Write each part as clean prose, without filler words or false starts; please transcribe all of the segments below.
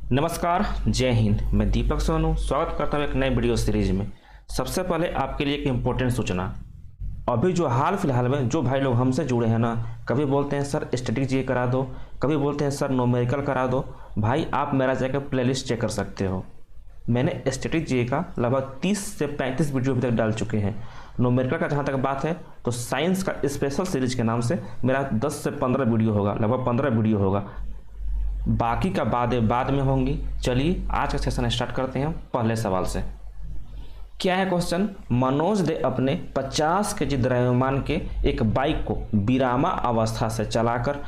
नमस्कार, जय हिंद। मैं दीपक सोनू स्वागत करता हूँ एक नए वीडियो सीरीज में। सबसे पहले आपके लिए एक इम्पोर्टेंट सूचना। अभी जो हाल फिलहाल में जो भाई लोग हमसे जुड़े हैं ना, कभी बोलते हैं सर स्टैटिक जीके करा दो, कभी बोलते हैं सर न्यूमेरिकल करा दो। भाई आप मेरा जाकर प्लेलिस्ट चेक कर सकते हो। मैंने स्टैटिक जीके का लगभग 30 से 35 वीडियो अभी तक डाल चुके हैं। न्यूमेरिकल का जहाँ तक बात है तो साइंस का स्पेशल सीरीज के नाम से मेरा 10 से 15 वीडियो होगा, लगभग 15 वीडियो होगा। बाकी का बाद में होंगी। चलिए आज का सेशन स्टार्ट करते हैं पहले सवाल से। क्या है क्वेश्चन? मनोज दे अपने 50 केजी द्रव्यमान के एक बाइक को विरामा अवस्था से चलाकर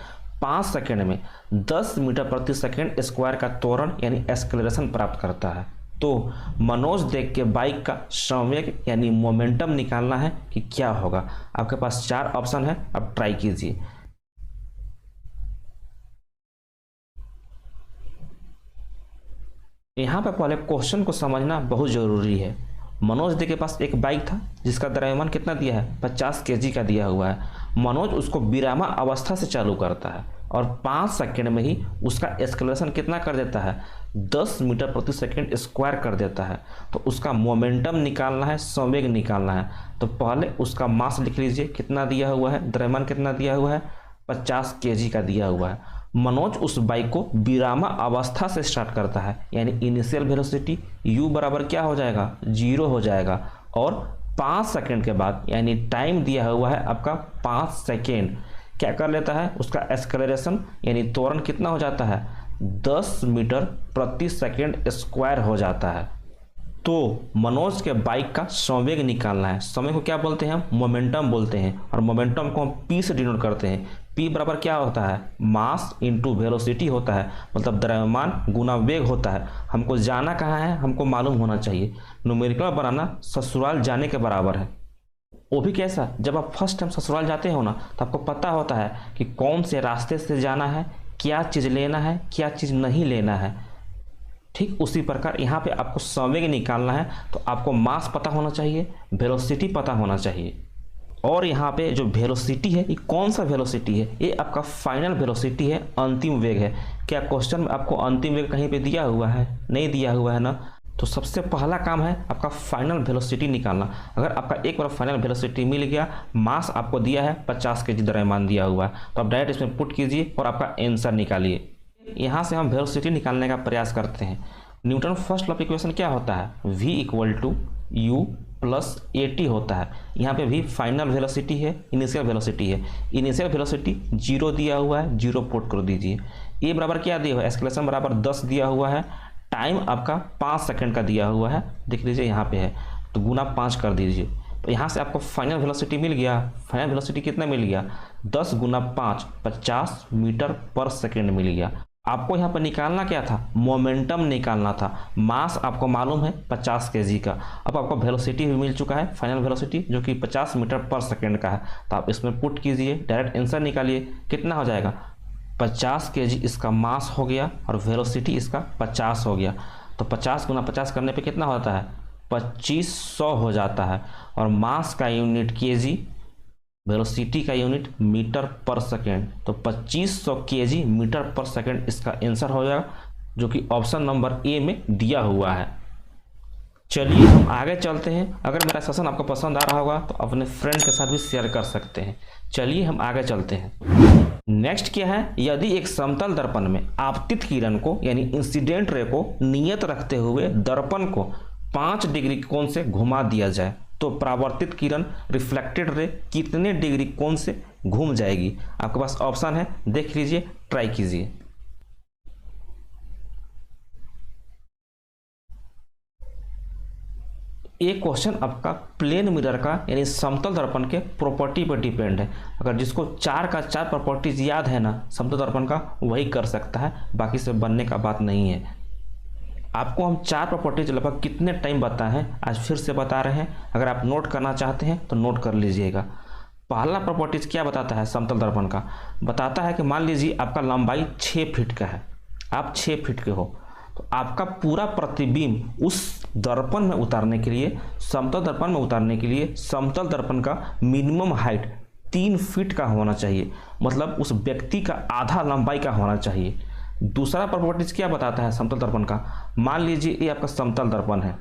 5 सेकंड में 10 मीटर प्रति सेकंड स्क्वायर का त्वरण यानी एक्सेलरेशन प्राप्त करता है। तो मनोज दे के बाइक का संवेग यानी मोमेंटम निकालना है कि क्या होगा। आपके पास 4 ऑप्शन है, अब ट्राई कीजिए। यहाँ पर पहले क्वेश्चन को समझना बहुत ज़रूरी है। मनोज दे के पास एक बाइक था जिसका द्रव्यमान कितना दिया है, 50 केजी का दिया हुआ है। मनोज उसको विरामा अवस्था से चालू करता है और 5 सेकंड में ही उसका एक्सेलरेशन कितना कर देता है, 10 मीटर प्रति सेकंड स्क्वायर कर देता है। तो उसका मोमेंटम निकालना है, संवेग निकालना है। तो पहले उसका मास लिख लीजिए, कितना दिया हुआ है, द्रव्यमान कितना दिया हुआ है, 50 केजी का दिया हुआ है। मनोज उस बाइक को विरामा अवस्था से स्टार्ट करता है यानी इनिशियल वेलोसिटी u बराबर क्या हो जाएगा, 0 हो जाएगा। और 5 सेकंड के बाद यानी टाइम दिया हुआ है आपका 5 सेकंड, क्या कर लेता है, उसका एक्सेलरेशन यानी त्वरण कितना हो जाता है, 10 मीटर प्रति सेकंड स्क्वायर हो जाता है। तो मनोज के बाइक का संवेग निकालना है। संवेग को क्या बोलते हैं, मोमेंटम बोलते हैं। और मोमेंटम को हम p से डिनोट करते हैं। p बराबर क्या होता है, मास इंटू वेलोसिटी होता है, मतलब द्रव्यमान गुना वेग होता है। हमको जाना कहाँ है, हमको मालूम होना चाहिए। न्यूमेरिकल बनाना ससुराल जाने के बराबर है। वो भी कैसा, जब आप फर्स्ट टाइम ससुराल जाते हो ना तो आपको पता होता है कि कौन से रास्ते से जाना है, क्या चीज़ लेना है, क्या चीज़ नहीं लेना है। ठीक उसी प्रकार यहाँ पे आपको संवेग निकालना है तो आपको मास पता होना चाहिए, वेलोसिटी पता होना चाहिए। और यहाँ पे जो वेलोसिटी है ये कौन सा वेलोसिटी है, ये आपका फाइनल वेलोसिटी है, अंतिम वेग है। क्या क्वेश्चन में आपको अंतिम वेग कहीं पे दिया हुआ है? नहीं दिया हुआ है ना। तो सबसे पहला काम है आपका फाइनल वेलोसिटी निकालना। अगर आपका एक बार फाइनल वेलोसिटी मिल गया, मास आपको दिया है 50 केजी द्रव्यमान दिया हुआ है, तो आप डायरेक्ट इसमें पुट कीजिए और आपका आंसर निकालिए। यहाँ से हम वेलोसिटी निकालने का प्रयास करते हैं। Newton first law of equation क्या होता है, v equal to u plus at होता है। यहाँ पे भी फाइनल वेलोसिटी है, इनिशियल वेलोसिटी है। इनिशियल वेलोसिटी 0 दिया हुआ है, 0 पुट कर दीजिए। a बराबर क्या दिया हुआ है, एक्सेलरेशन बराबर 10 दिया हुआ है। टाइम आपका 5 सेकंड का दिया हुआ है, देख लीजिए यहाँ पे है, तो गुना 5 कर दीजिए। तो यहाँ से आपको फाइनल वेलोसिटी मिल गया। फाइनल वेलोसिटी कितना मिल गया, 10 गुना 5 50 मीटर पर सेकेंड मिल गया। आपको यहाँ पर निकालना क्या था, मोमेंटम निकालना था। मास आपको मालूम है 50 केजी का। अब आपको वेलोसिटी भी मिल चुका है, फाइनल वेलोसिटी जो कि 50 मीटर पर सेकंड का है। तो आप इसमें पुट कीजिए, डायरेक्ट आंसर निकालिए। कितना हो जाएगा, 50 केजी इसका मास हो गया और वेलोसिटी इसका 50 हो गया। तो 50 गुना 50 करने पे कितना होता है, 2500 हो जाता है। और मास का यूनिट केजी, वेलोसिटी का यूनिट मीटर पर सेकेंड। तो 2500 केजी मीटर पर सेकेंड इसका आंसर हो जाएगा, जो कि ऑप्शन नंबर ए में दिया हुआ है। चलिए हम आगे चलते हैं। अगर मेरा सेशन आपको पसंद आ रहा होगा तो अपने फ्रेंड के साथ भी शेयर कर सकते हैं। चलिए हम आगे चलते हैं। नेक्स्ट क्या है, यदि एक समतल दर्पण में आपतित किरण को यानी इंसिडेंट रे को नियत रखते हुए दर्पण को 5 डिग्री कोण से घुमा दिया जाए तो परावर्तित किरण रिफ्लेक्टेड रे कितने डिग्री कोण से घूम जाएगी। आपके पास ऑप्शन है, देख लीजिए, ट्राई कीजिए। एक क्वेश्चन आपका प्लेन मिरर का यानी समतल दर्पण के प्रॉपर्टी पर डिपेंड है। अगर जिसको 4 का 4 प्रॉपर्टीज याद है ना समतल दर्पण का, वही कर सकता है, बाकी से बनने का बात नहीं है। आपको हम 4 प्रॉपर्टीज लगभग कितने टाइम बताए हैं, आज फिर से बता रहे हैं। अगर आप नोट करना चाहते हैं तो नोट कर लीजिएगा। पहला प्रॉपर्टीज क्या बताता है समतल दर्पण का, बताता है कि मान लीजिए आपका लंबाई 6 फीट का है, आप 6 फीट के हो, तो आपका पूरा प्रतिबिंब उस दर्पण में उतारने के लिए, समतल दर्पण में उतारने के लिए समतल दर्पण का मिनिमम हाइट 3 फीट का होना चाहिए। मतलब उस व्यक्ति का आधा लंबाई का होना चाहिए। दूसरा प्रॉपर्टीज क्या बताता है समतल दर्पण का, मान लीजिए ये आपका समतल दर्पण है,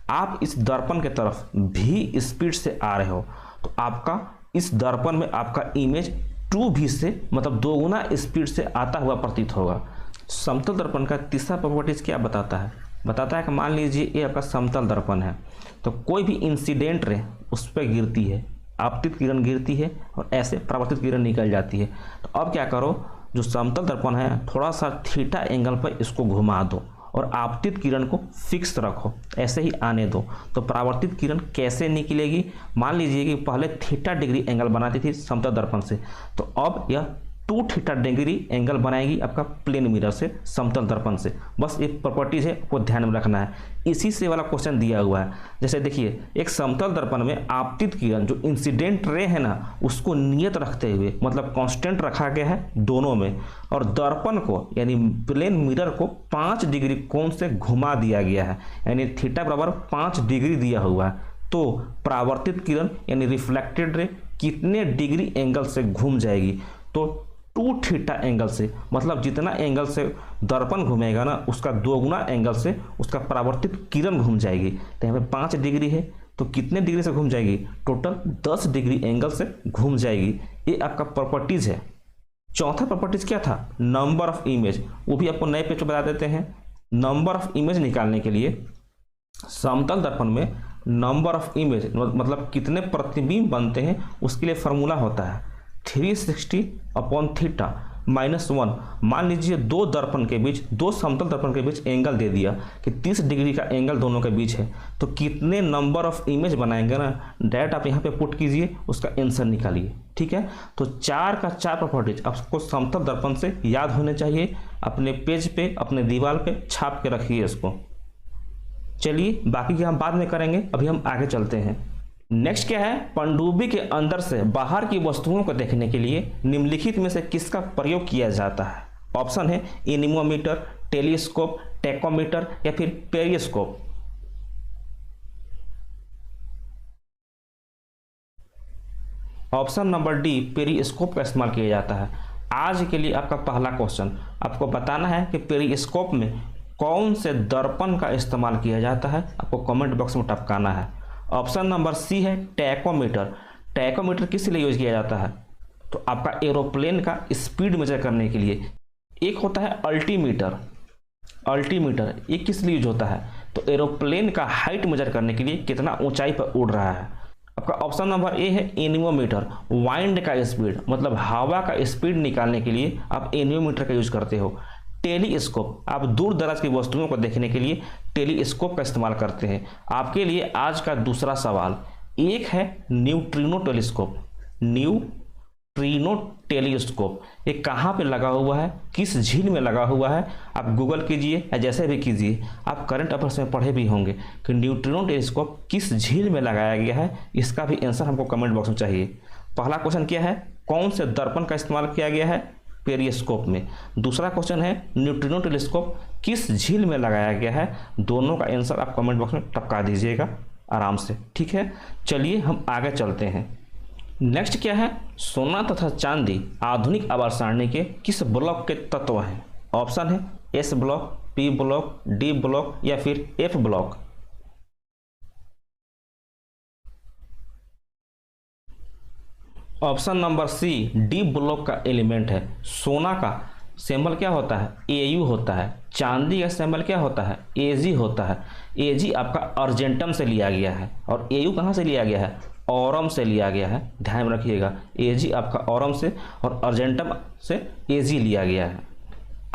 आप इस दर्पण के तरफ भी स्पीड से आ रहे हो तो आपका इस दर्पण में आपका इमेज 2v से मतलब 2 गुना स्पीड से आता हुआ प्रतीत होगा। समतल दर्पण का तीसरा प्रॉपर्टीज क्या बताता है, बताता है कि मान लीजिए ये आपका समतल दर्पण है तो कोई भी इंसिडेंट रे उस पर गिरती है, आपतित किरण गिरती है और ऐसे परावर्तित किरण निकल जाती है। तो अब क्या करो, जो समतल दर्पण है थोड़ा सा थीटा एंगल पर इसको घुमा दो और आपतित किरण को फिक्स रखो, ऐसे ही आने दो। तो परावर्तित किरण कैसे निकलेगी, मान लीजिए कि पहले थीटा डिग्री एंगल बनाती थी समतल दर्पण से, तो अब यह 2 थीटा डिग्री एंगल बनाएगी आपका प्लेन मिरर से, समतल दर्पण से। बस ये प्रॉपर्टीज है, आपको ध्यान में रखना है। इसी से वाला क्वेश्चन दिया हुआ है। जैसे देखिए एक समतल दर्पण में आपतित किरण जो इंसिडेंट रे है ना उसको नियत रखते हुए मतलब कांस्टेंट रखा गया है दोनों में, और दर्पण को यानी प्लेन मिरर को 5 डिग्री कोण से घुमा दिया गया है, यानी थीटा बराबर 5 डिग्री दिया हुआ है। तो परावर्तित किरण यानी रिफ्लेक्टेड रे कितने डिग्री एंगल से घूम जाएगी, तो 2 थीटा एंगल से, मतलब जितना एंगल से दर्पण घूमेगा ना उसका 2 गुना एंगल से उसका परावर्तित किरण घूम जाएगी। तो यहाँ पे 5 डिग्री है तो कितने डिग्री से घूम जाएगी, टोटल 10 डिग्री एंगल से घूम जाएगी। ये आपका प्रॉपर्टीज है। चौथा प्रॉपर्टीज क्या था, नंबर ऑफ इमेज, वो भी आपको नए पेज पर बता देते हैं। नंबर ऑफ इमेज निकालने के लिए समतल दर्पण में नंबर ऑफ इमेज मतलब कितने प्रतिबिंब बनते हैं उसके लिए फॉर्मूला होता है 360 अपॉन थीटा -1। मान लीजिए दो दर्पण के बीच, दो समतल दर्पण के बीच एंगल दे दिया कि 30 डिग्री का एंगल दोनों के बीच है, तो कितने नंबर ऑफ इमेज बनाएंगे ना, डायरेक्ट आप यहाँ पे पुट कीजिए, उसका आंसर निकालिए। ठीक है, तो 4 का 4 प्रॉपर्टीज आपको समतल दर्पण से याद होने चाहिए। अपने पेज पे अपने दीवार पे छाप के रखिए इसको। चलिए बाकी की हम बाद में करेंगे, अभी हम आगे चलते हैं। नेक्स्ट क्या है, पनडुब्बी के अंदर से बाहर की वस्तुओं को देखने के लिए निम्नलिखित में से किसका प्रयोग किया जाता है। ऑप्शन है एनीमोमीटर, टेलीस्कोप, टैकोमीटर या फिर periscope. Option number D periscope का इस्तेमाल किया जाता है। आज के लिए आपका पहला क्वेश्चन, आपको बताना है कि पेरिस्कोप में कौन से दर्पण का इस्तेमाल किया जाता है, आपको कमेंट बॉक्स में टपकाना है। ऑप्शन नंबर सी है टैकोमीटर। टैकोमीटर किस लिए यूज किया जाता है, तो आपका एरोप्लेन का स्पीड मेजर करने के लिए। एक होता है अल्टीमीटर, अल्टीमीटर ये किस लिए यूज होता है, तो एरोप्लेन का हाइट मेजर करने के लिए कितना ऊंचाई पर उड़ रहा है। आपका ऑप्शन नंबर ए है एनीमोमीटर, वाइंड का स्पीड मतलब हवा का स्पीड निकालने के लिए आप एनीमोमीटर का यूज करते हो। टेलीस्कोप, आप दूर दराज की वस्तुओं को देखने के लिए टेलीस्कोप का इस्तेमाल करते हैं। आपके लिए आज का दूसरा सवाल, एक है न्यूट्रिनो टेलीस्कोप। न्यूट्रिनो टेलीस्कोप ये कहाँ पे लगा हुआ है, किस झील में लगा हुआ है, आप गूगल कीजिए या जैसे भी कीजिए, आप करंट अफेयर्स में पढ़े भी होंगे कि न्यूट्रिनो टेलीस्कोप किस झील में लगाया गया है। इसका भी आंसर हमको कमेंट बॉक्स में चाहिए। पहला क्वेश्चन क्या है, कौन से दर्पण का इस्तेमाल किया गया है, पेरिस्कोप में। दूसरा क्वेश्चन है न्यूट्रिनो टेलीस्कोप किस झील में लगाया गया है। दोनों का आंसर आप कमेंट बॉक्स में टपका दीजिएगा आराम से। ठीक है, चलिए हम आगे चलते हैं। नेक्स्ट क्या है, सोना तथा चांदी आधुनिक आवर्त सारणी के किस ब्लॉक के तत्व हैं। ऑप्शन है S block, P block, D block या फिर F block. Option number C D block का एलिमेंट है। सोना का सिंबल क्या होता है, एयू होता है। चांदी का सिंबल क्या होता है, एजी होता है। एजी आपका अर्जेंटम से लिया गया है और एयू कहाँ से लिया गया है, ऑरम से लिया गया है। ध्यान में रखिएगा, एजी आपका ऑरम से और अर्जेंटम से एजी लिया गया है।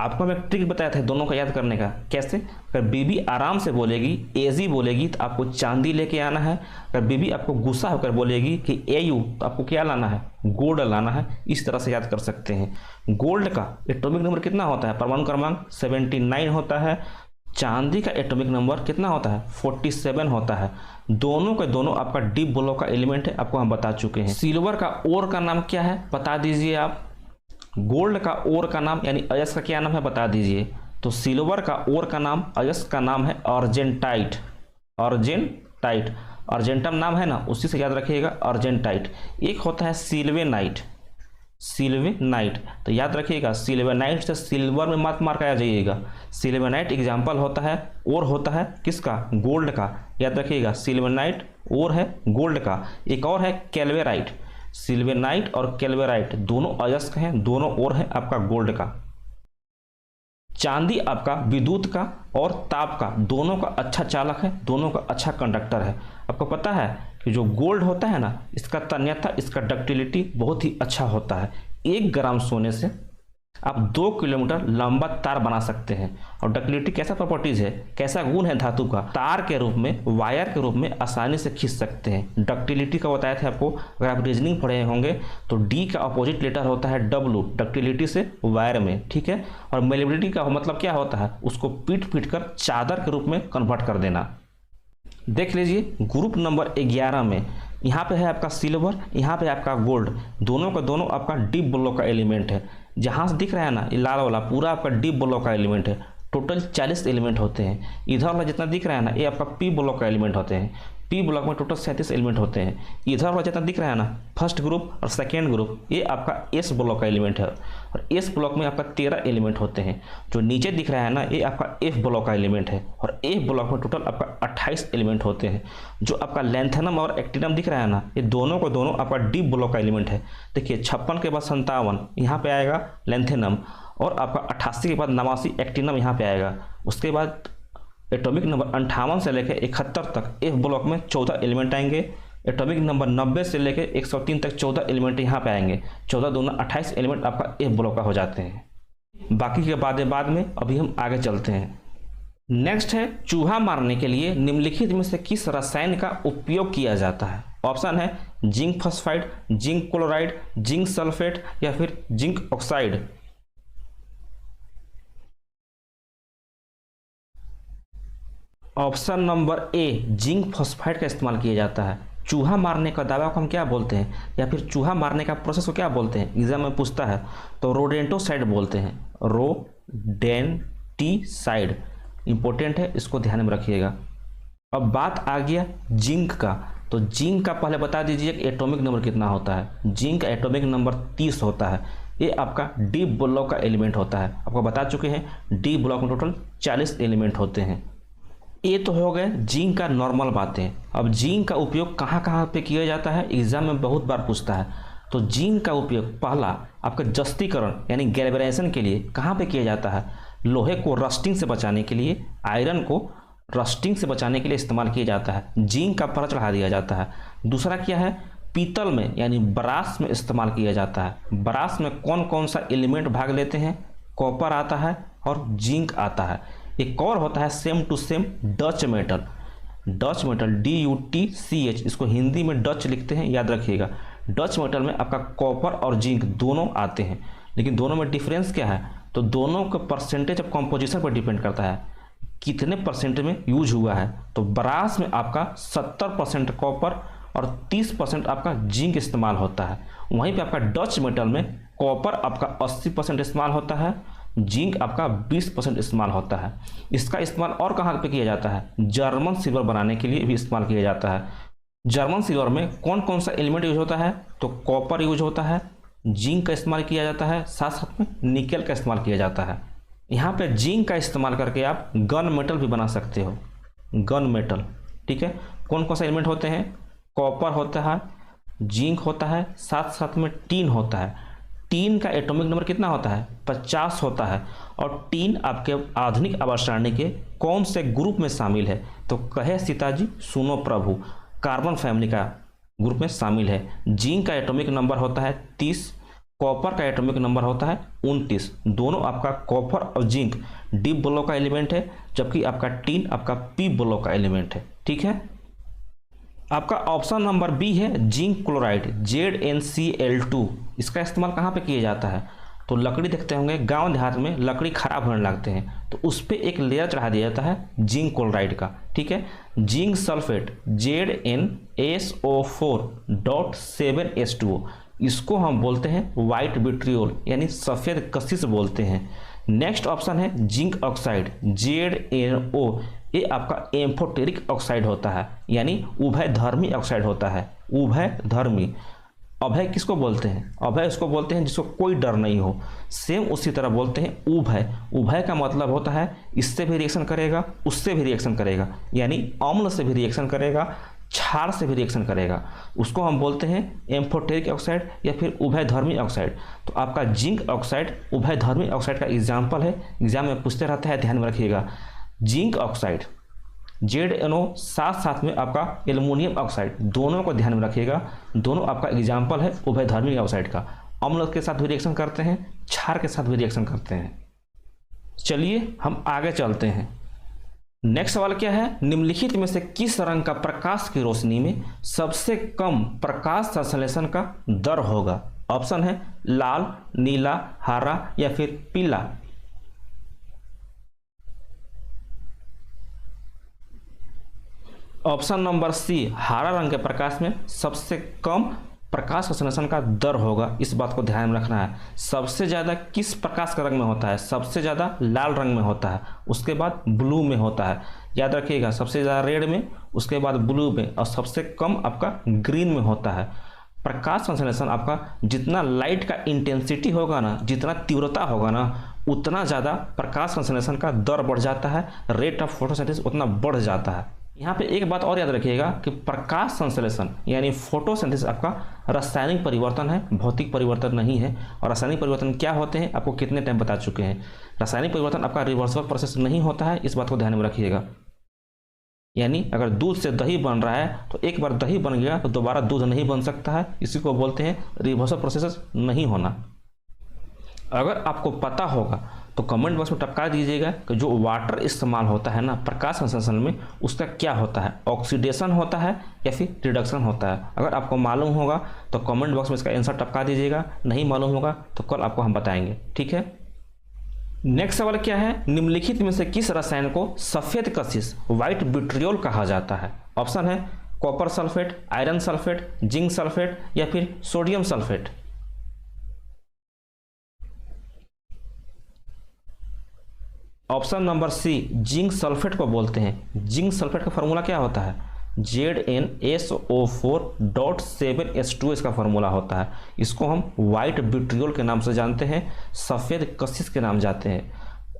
आपको मैं ट्रिक बताया था दोनों का याद करने का, कैसे। अगर बीबी आराम से बोलेगी एजी बोलेगी तो आपको चांदी लेके आना है। अगर बीबी आपको गुस्सा होकर बोलेगी कि एयू तो आपको क्या लाना है, गोल्ड लाना है। इस तरह से याद कर सकते हैं। गोल्ड का एटॉमिक नंबर कितना होता है, परमाणु क्रमांक 79 होता है। चांदी का एटॉमिक नंबर कितना होता है, 47 होता है। दोनों के दोनों आपका डी ब्लॉक का एलिमेंट है, आपको हम बता चुके हैं। सिल्वर का ओर का नाम क्या है बता दीजिए आप। गोल्ड का ओर का नाम यानी अयस्क का क्या नाम है बता दीजिए। तो सिल्वर का ओर का नाम, अयस्क का नाम है अर्जेंटाइट। अर्जेंटाइट, अर्जेंटम नाम है ना, उसी से याद रखिएगा अर्जेंटाइट। एक होता है सिल्वेनाइट। सिल्वेनाइट। तो याद रखिएगा सिल्वेनाइट से सिल्वर में मत मार आ जाइएगा। सिल्वेनाइट एग्जाम्पल होता है और होता है किसका, गोल्ड का। याद रखिएगा सिल्वेनाइट और है गोल्ड का। एक और है कैल्वेराइट। सिल्वेनाइट और कैल्वेराइट दोनों अयस्क हैं, दोनों और है आपका गोल्ड का। चांदी आपका विद्युत का और ताप का दोनों का अच्छा चालक है, दोनों का अच्छा कंडक्टर है। आपको पता है कि जो गोल्ड होता है ना, इसका तन्यता, इसका डक्टिलिटी बहुत ही अच्छा होता है। 1 ग्राम सोने से आप 2 किलोमीटर लंबा तार बना सकते हैं। और डक्टिलिटी कैसा प्रॉपर्टीज है, कैसा गुण है धातु का, तार के रूप में, वायर के रूप में आसानी से खींच सकते हैं। डक्टिलिटी का बताया था आपको, अगर आप रीजनिंग पढ़े होंगे तो डी का अपोजिट लेटर होता है डब्लू, डक्टिलिटी से वायर में, ठीक है। और मेलेबिलिटी का मतलब क्या होता है, उसको पीट पीट कर चादर के रूप में कन्वर्ट कर देना। देख लीजिए ग्रुप नंबर 11 में यहाँ पे है आपका सिल्वर, यहाँ पे आपका गोल्ड, दोनों का दोनों आपका डीप ब्लॉक का एलिमेंट है। जहाँ से दिख रहा है ना ये लाल वाला पूरा आपका डीप ब्लॉक का एलिमेंट है। टोटल 40 एलिमेंट होते हैं। इधर वाला जितना दिख रहा है ना ये आपका पी ब्लॉक का एलिमेंट होते हैं। पी ब्लॉक में टोटल 37 एलिमेंट होते हैं। इधर वाला जितना दिख रहा है ना फर्स्ट ग्रुप और सेकेंड ग्रुप, ये आपका एस ब्लॉक का एलिमेंट है। और एस ब्लॉक में आपका 13 एलिमेंट होते हैं। जो नीचे दिख रहा है ना ये आपका एफ ब्लॉक का एलिमेंट है। और एफ ब्लॉक में टोटल आपका 28 एलिमेंट होते हैं। जो आपका लैंथेनम और एक्टिनम दिख रहा है ना ये दोनों को दोनों आपका डी ब्लॉक का एलिमेंट है। देखिए 56 के बाद 57 यहाँ पे आएगा लैंथेनम, और आपका 88 के बाद 89 एक्टिनम यहाँ पे आएगा। उसके बाद एटॉमिक नंबर 58 से लेकर 71 तक एफ ब्लॉक में 14 एलिमेंट आएंगे। एटॉमिक नंबर 90 से लेकर 103 तक 14 एलिमेंट यहाँ पे आएंगे। 14 दूना 28 एलिमेंट आपका एफ ब्लॉक का हो जाते हैं। बाकी के बाद में अभी हम आगे चलते हैं। नेक्स्ट है चूहा मारने के लिए निम्नलिखित में से किस रसायन का उपयोग किया जाता है। ऑप्शन है zinc phosphide, zinc chloride, zinc sulphate या फिर zinc oxide. Option number A zinc phosphide का इस्तेमाल किया जाता है। चूहा मारने का दावा को हम क्या बोलते हैं, या फिर चूहा मारने का प्रोसेस को क्या बोलते हैं, एग्जाम में पूछता है तो रोडेंटोसाइड बोलते हैं। रोडेंटिसाइड इंपॉर्टेंट है, इसको ध्यान में रखिएगा। अब बात आ गया जिंक का, तो जिंक का पहले बता दीजिए कि एटॉमिक नंबर कितना होता है। जिंक का एटॉमिक नंबर 30 होता है। ये आपका डी ब्लॉक का एलिमेंट होता है। आपको बता चुके हैं डी ब्लॉक में टोटल 40 एलिमेंट होते हैं। ये तो हो गए जिंक का नॉर्मल बातें। अब जिंक का उपयोग कहाँ कहाँ पे किया जाता है, एग्जाम में बहुत बार पूछता है। तो जिंक का उपयोग पहला आपका जस्तीकरण यानी गैल्वेनाइजेशन के लिए कहाँ पे किया जाता है, लोहे को रस्टिंग से बचाने के लिए, आयरन को रस्टिंग से बचाने के लिए इस्तेमाल किया जाता है। जिंक का परत चढ़ा दिया जाता है। दूसरा क्या है, पीतल में यानी ब्रास में इस्तेमाल किया जाता है। ब्रास में कौन कौन सा एलिमेंट भाग लेते हैं, कॉपर आता है और जिंक आता है। एक और होता है same to same Dutch metal. Dutch metal DUTCH, इसको हिंदी में डच लिखते हैं, याद रखिएगा। डच मेटल में आपका कॉपर और जिंक दोनों आते हैं, लेकिन दोनों में डिफरेंस क्या है, तो दोनों का परसेंटेज ऑफ कॉम्पोजिशन पर डिपेंड करता है कितने परसेंट में यूज हुआ है। तो ब्रास में आपका 70% कॉपर और 30% आपका जिंक इस्तेमाल होता है। वहीं पे आपका डच मेटल में कॉपर आपका 80% इस्तेमाल होता है, जिंक आपका 20% इस्तेमाल होता है। इसका इस्तेमाल और कहाँ पे किया जाता है, जर्मन सिल्वर बनाने के लिए भी इस्तेमाल किया जाता है। जर्मन सिल्वर में कौन कौन सा एलिमेंट यूज होता है, तो कॉपर यूज होता है, जिंक का इस्तेमाल किया जाता है, साथ साथ में निकेल का इस्तेमाल किया जाता है। यहाँ पे जिंक का इस्तेमाल करके आप गन मेटल भी बना सकते हो, गन मेटल, ठीक है। कौन कौन सा एलिमेंट होते हैं, कॉपर होता है, जिंक होता है, साथ साथ में टीन होता है। टीन का एटॉमिक नंबर कितना होता है, 50 होता है। और टीन आपके आधुनिक आवर्त सारणी के कौन से ग्रुप में शामिल है, तो कहे सीताजी सुनो प्रभु, कार्बन फैमिली का ग्रुप में शामिल है। जिंक का एटॉमिक नंबर होता है 30, कॉपर का एटॉमिक नंबर होता है 29। दोनों आपका कॉपर और जिंक डी ब्लॉक का एलिमेंट है, जबकि आपका टीन आपका पी ब्लॉक का एलिमेंट है, ठीक है। आपका ऑप्शन नंबर बी है जिंक क्लोराइड, ZnCl2। इसका इस्तेमाल कहाँ पे किया जाता है, तो लकड़ी देखते होंगे गांव देहात में लकड़ी खराब होने लगते हैं तो उस पर एक लेयर चढ़ा दिया जाता है जिंक क्लोराइड का, ठीक है। जिंक सल्फेट ZnSO4.7H2O, इसको हम बोलते हैं वाइट विट्रियोल यानी सफ़ेद कशिश बोलते हैं। नेक्स्ट ऑप्शन है जिंक ऑक्साइड, ZnO, ये आपका एम्फोटेरिक ऑक्साइड होता है यानी उभयधर्मी ऑक्साइड होता है, उभयधर्मी। अभय किसको बोलते हैं? अभय उसको बोलते हैं जिसको कोई डर नहीं हो। सेम उसी तरह बोलते हैं उभय। उभय का मतलब होता है इससे भी रिएक्शन करेगा, उससे भी रिएक्शन करेगा, यानी अम्ल से भी रिएक्शन करेगा, क्षार से भी रिएक्शन करेगा। उसको हम बोलते हैं एम्फोटेरिक ऑक्साइड या फिर उभयधर्मी ऑक्साइड। तो आपका जिंक ऑक्साइड उभयधर्मी ऑक्साइड का एग्जाम्पल है, एग्जाम में पूछते रहता है, ध्यान में रखिएगा। जिंक ऑक्साइड ZnO साथ साथ में आपका एल्युमिनियम ऑक्साइड, दोनों को ध्यान में रखिएगा, दोनों आपका एग्जाम्पल है उभयधर्मी ऑक्साइड का। अम्ल के साथ भी रिएक्शन करते हैं, क्षार के साथ भी रिएक्शन करते हैं। चलिए हम आगे चलते हैं। नेक्स्ट सवाल क्या है? निम्नलिखित में से किस रंग का प्रकाश की रोशनी में सबसे कम प्रकाश संश्लेषण का दर होगा? ऑप्शन है लाल, नीला, हरा या फिर पीला। ऑप्शन नंबर सी, हरा रंग के प्रकाश में सबसे कम प्रकाश संश्लेषण का दर होगा। इस बात को ध्यान में रखना है। सबसे ज़्यादा किस प्रकाश का रंग में होता है? सबसे ज़्यादा लाल रंग में होता है, उसके बाद ब्लू में होता है। याद रखिएगा, सबसे ज़्यादा रेड में, उसके बाद ब्लू में, और सबसे कम आपका ग्रीन में होता है। प्रकाश संश्लेषण आपका जितना लाइट का इंटेंसिटी होगा ना, जितना तीव्रता होगा ना, उतना ज़्यादा प्रकाश संश्लेषण का दर बढ़ जाता है, रेट ऑफ फोटोसिंथेसिस उतना बढ़ जाता है। यहाँ पे एक बात और याद रखिएगा कि प्रकाश संश्लेषण यानी फोटोसिंथेसिस आपका रासायनिक परिवर्तन है, भौतिक परिवर्तन नहीं है। और रासायनिक परिवर्तन क्या होते हैं आपको कितने टाइम बता चुके हैं। रासायनिक परिवर्तन आपका रिवर्सिबल प्रोसेस नहीं होता है, इस बात को ध्यान में रखिएगा। यानी अगर दूध से दही बन रहा है तो एक बार दही बन गया तो दोबारा दूध नहीं बन सकता है, इसी को बोलते हैं रिवर्सिबल प्रोसेस नहीं होना। अगर आपको पता होगा तो कमेंट बॉक्स में टपका दीजिएगा कि जो वाटर इस्तेमाल होता है ना प्रकाश संश्लेषण में, उसका क्या होता है, ऑक्सीडेशन होता है या फिर रिडक्शन होता है। अगर आपको मालूम होगा तो कमेंट बॉक्स में इसका आंसर टपका दीजिएगा, नहीं मालूम होगा तो कल आपको हम बताएंगे, ठीक है। नेक्स्ट सवाल क्या है? निम्नलिखित में से किस रसायन को सफेद कशिश व्हाइट विट्रियोल कहा जाता है? ऑप्शन है copper sulphate, iron sulphate, zinc sulphate या फिर sodium sulphate. Option number C, zinc sulphate को बोलते हैं। जिंक सल्फेट का फार्मूला क्या होता है? ZnSO4.7H2 इसका फार्मूला होता है। इसको हम व्हाइट विट्रियोल के नाम से जानते हैं, सफ़ेद कशिश के नाम जानते हैं।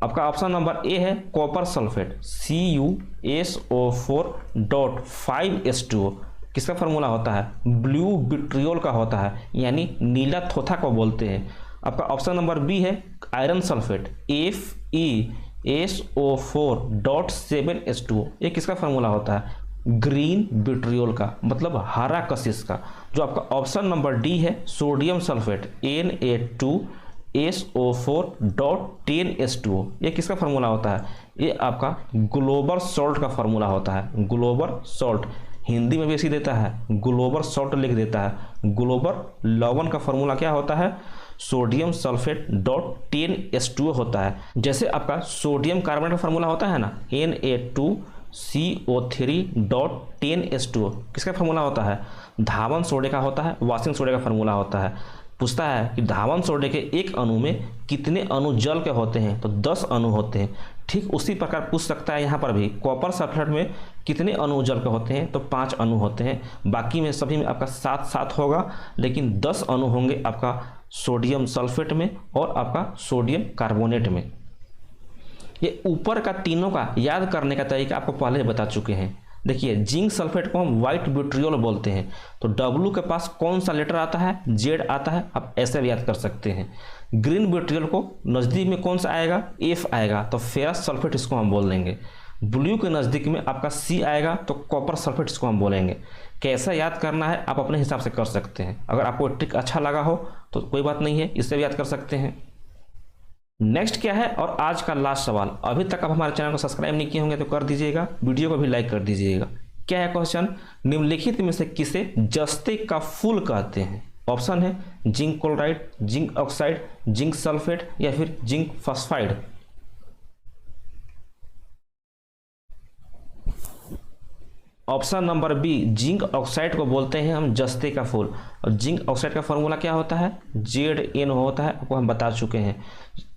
आपका ऑप्शन नंबर ए है कॉपर सल्फेट, CuSO4.5H2O। किसका फार्मूला होता है? ब्लू विट्रियोल का होता है, यानी नीला थोथा को बोलते हैं। आपका ऑप्शन नंबर बी है आयरन सल्फेट, FeSO4.7H2O। ये किसका फार्मूला होता है? ग्रीन विट्रियोल का, मतलब हरा कशिश का। जो आपका ऑप्शन नंबर डी है सोडियम सल्फेट, Na2SO4.10H2O। ये किसका फार्मूला होता है? ये आपका ग्लोबल सॉल्ट का फार्मूला होता है। ग्लोबल सॉल्ट हिंदी में भी इसी देता है, ग्लोबल सॉल्ट लिख देता है। ग्लोबल लवण का फार्मूला क्या होता है? सोडियम सल्फेट .10H2O होता है। जैसे आपका सोडियम कार्बोनेट का फार्मूला होता है ना, Na2CO3.10H2O। किसका फार्मूला होता है? धावन सोडे का होता है, वाशिंग सोडे का फार्मूला होता है। पूछता है कि धावन सोडे के एक अणु में कितने अणु जल के होते हैं, तो 10 अणु होते हैं। ठीक उसी प्रकार पूछ सकता है यहाँ पर भी, कॉपर सल्फेट में कितने अणु जल के होते हैं, तो 5 अणु होते हैं। बाकी में सभी में आपका 7 होगा, लेकिन 10 अणु होंगे आपका सोडियम सल्फेट में और आपका सोडियम कार्बोनेट में। ये ऊपर का तीनों का याद करने का तरीका आपको पहले बता चुके हैं। देखिए, जिंक सल्फेट को हम व्हाइट विट्रियोल बोलते हैं, तो W के पास कौन सा लेटर आता है? Z आता है, आप ऐसे भी याद कर सकते हैं। ग्रीन विट्रियोल को नज़दीक में कौन सा आएगा? F आएगा, तो फेरस सल्फेट इसको हम बोल देंगे। ब्लू के नज़दीक में आपका C आएगा, तो कॉपर सल्फेट इसको हम बोलेंगे। कैसा याद करना है आप अपने हिसाब से कर सकते हैं। अगर आपको ट्रिक अच्छा लगा हो तो कोई बात नहीं है, इससे भी याद कर सकते हैं। नेक्स्ट क्या है और आज का लास्ट सवाल। अभी तक आप हमारे चैनल को सब्सक्राइब नहीं किए होंगे तो कर दीजिएगा, वीडियो को भी लाइक कर दीजिएगा। क्या है क्वेश्चन? निम्नलिखित में से किसे जस्ते का फूल कहते हैं? ऑप्शन है zinc chloride, zinc oxide, zinc sulphate या फिर zinc phosphide. Option number B, zinc oxide को बोलते हैं हम जस्ते का फूल। और जिंक ऑक्साइड का फॉर्मूला क्या होता है, ZN होता है, आपको हम बता चुके हैं,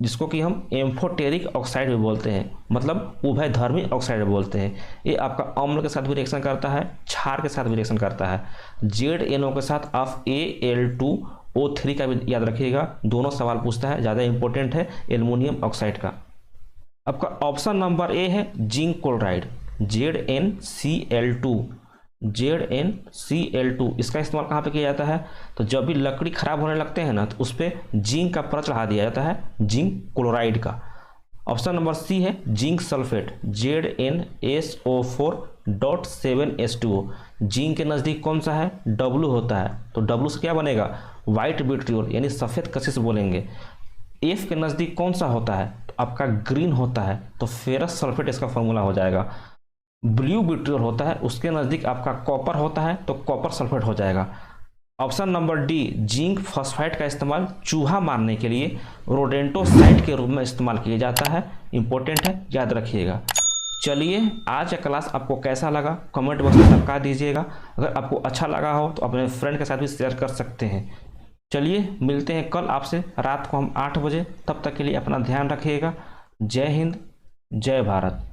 जिसको कि हम एम्फोटेरिक ऑक्साइड भी बोलते हैं, मतलब उभयधर्मी ऑक्साइड बोलते हैं। ये आपका अम्ल के साथ भी रिएक्शन करता है, क्षार के साथ भी रिएक्शन करता है। ZNO के साथ आप Al2O3 का भी याद रखिएगा, दोनों सवाल पूछता है, ज़्यादा इंपॉर्टेंट है एल्युमिनियम ऑक्साइड का। आपका ऑप्शन नंबर ए है जिंक क्लोराइड, ZnCl2। ZnCl2 इसका इस्तेमाल कहाँ पे किया जाता है, तो जब भी लकड़ी खराब होने लगते हैं ना, तो उस पर जिंक का परत चढ़ा दिया जाता है, जिंक क्लोराइड का। ऑप्शन नंबर सी है जिंक सल्फेट, ZnSO4.7H2O। जिंक के नज़दीक कौन सा है, W होता है, तो W से क्या बनेगा, वाइट विट्रियोल यानी सफ़ेद कशिश बोलेंगे। F के नज़दीक कौन सा होता है, तो आपका ग्रीन होता है, तो फेरस सल्फेट इसका फॉर्मूला हो जाएगा। ब्लू विट्रियोल होता है, उसके नज़दीक आपका कॉपर होता है, तो कॉपर सल्फेट हो जाएगा। Option number D, zinc phosphide का इस्तेमाल चूहा मारने के लिए रोडेंटोसाइड के रूप में इस्तेमाल किया जाता है, इंपॉर्टेंट है, याद रखिएगा। चलिए, आज का क्लास आपको कैसा लगा कमेंट बॉक्स में बता दीजिएगा। अगर आपको अच्छा लगा हो तो अपने फ्रेंड के साथ भी शेयर कर सकते हैं। चलिए, मिलते हैं कल आपसे रात को हम 8 बजे, तब तक के लिए अपना ध्यान रखिएगा। जय हिंद, जय भारत।